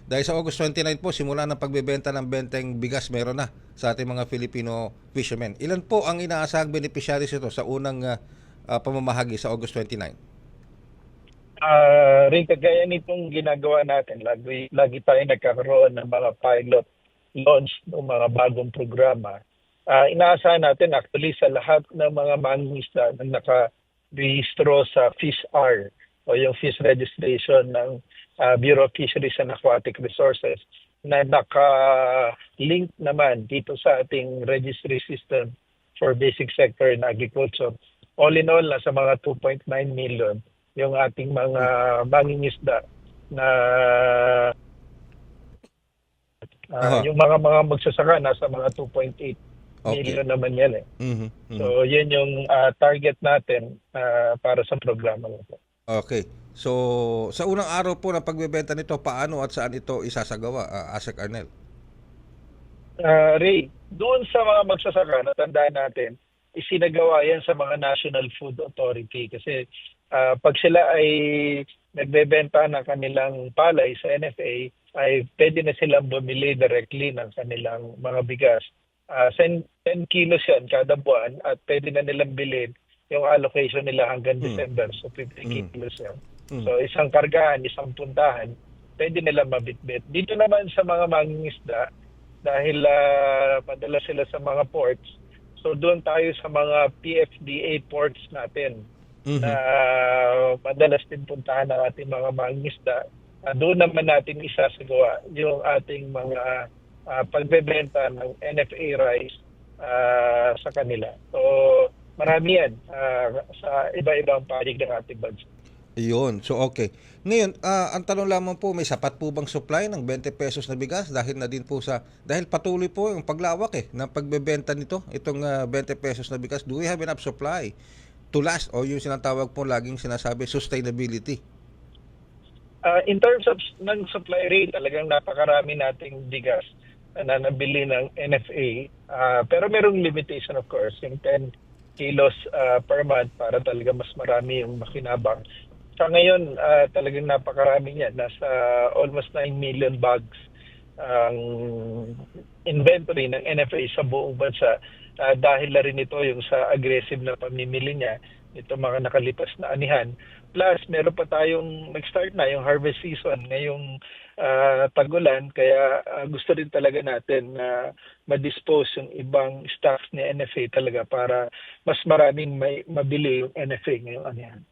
Dahil sa August 29 po, simula ng pagbebenta ng benteng bigas meron na sa ating mga Filipino fishermen. Ilan po ang inaasahang beneficiaries ito sa unang pamamahagi sa August 29? Rin, kagaya nitong ginagawa natin, lagi tayo nagkakaroon ng mga pilot launch ng mga bagong programa. Inaasahan natin actually sa lahat ng mga mangingisda na nakarehistro sa FISR o yung fish registration ng Bureau of Fisheries and Aquatic Resources na naka-link naman dito sa ating registry system for basic sector in agriculture. All in all, nasa mga 2.9 million yung ating mga mangingisda na Aha. yung mga magsasaka nasa mga 2.8 Okay. million naman yan eh. Mhm, mhm. So yun yung target natin para sa programa nito. Okay. So, sa unang araw po ng pagbebenta nito, paano at saan ito isasagawa, Asek Arnel? Ray, doon sa mga magsasaka, natandaan natin, isinagawa yan sa mga National Food Authority kasi pag sila ay nagbebenta ng kanilang palay sa NFA, ay pwede na silang bumili directly ng kanilang mga bigas. 10 kilos yan kada buwan at pwede na nilang bilhin yung allocation nila hanggang Mm. December. So 50 Mm. kilos yan. Mm. So isang kargahan, isang puntahan, pwede nilang mabitbit. Dito naman sa mga mangingisda, dahil padala sila sa mga ports. So doon tayo sa mga PFDA ports natin na Mhm. madalas din puntahan ng ating mga mangingisda. Doon naman natin isasagawa yung ating mga pagbebenta ng NFA rice sa kanila. So marami yan sa iba-ibang panig ng ating bansa. Iyon. So, okay. Ngayon, ang tanong lamang po, may sapat po bang supply ng 20 pesos na bigas dahil na din po dahil patuloy po yung paglawak ng pagbebenta nito, itong 20 pesos na bigas. Do we have enough supply to last o yung sinatawag po laging sinasabi, sustainability? In terms of ng supply rate, talagang napakarami nating bigas na nabili ng NFA. Pero merong limitation of course, yung 10 kilos per month para talaga mas marami yung makinabang. Sa ngayon, talagang napakarami niya. Nasa almost 9 million bags ang inventory ng NFA sa buong bansa. Dahil na rin ito yung sa aggressive na pamimili niya, ito mga nakalipas na anihan. Plus, meron pa tayong nag-start na yung harvest season ngayong tagulan. Kaya gusto rin talaga natin na ma-dispose yung ibang stocks ni NFA talaga para mas maraming may mabili yung NFA ngayong anihan.